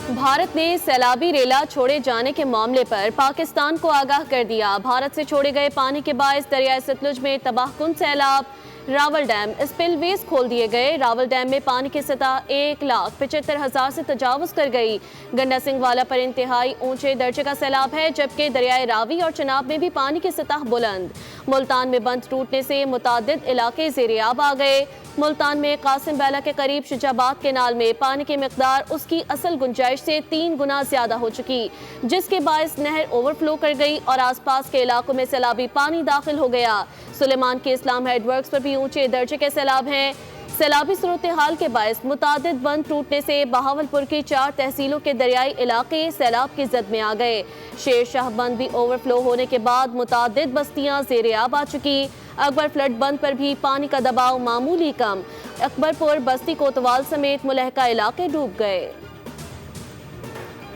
भारत ने सैलाबी रेला छोड़े जाने के मामले पर पाकिस्तान को आगाह कर दिया। भारत से छोड़े गए पानी के बायस दरियाए सतलुज में तबाहकुन सैलाब। रावल डैम स्पिलवेज खोल दिए गए। रावल डैम में पानी की सतह 1,75,000 से तजावुज कर गई। गंडा सिंह वाला पर इंतहाई ऊंचे दर्जे का सैलाब है, जबकि दरियाए रावी और चनाब में भी पानी की सतह बुलंद। मुल्तान में बंद टूटने से मुतादिद इलाके ज़ेर-ए-आब आ गए। मुल्तान में कासिम बैला के करीब शुजाबाद केनाल में पानी की मिकदार उसकी असल गुंजाइश से 3 गुना ज्यादा हो चुकी, जिसके बायस नहर ओवरफ्लो कर गई और आसपास के इलाकों में सैलाबी पानी दाखिल हो गया। सुलेमान के इस्लाम हेडवर्क्स पर भी ऊंचे दर्जे के सैलाब हैं। सैलाबी सूरत हाल के बायस मुतादिद बंद टूटने से बहावलपुर की 4 तहसीलों के दरियाई इलाके सैलाब की जद में आ गए। शेर शाह बंद भी ओवरफ्लो होने के बाद मुतादिद बस्तियां ज़ेर-ए-आब आ चुकी। अकबर फ्लड बंद पर भी पानी का दबाव मामूली कम। अकबरपुर, बस्ती कोतवाल समेत मुलहका इलाके डूब गए।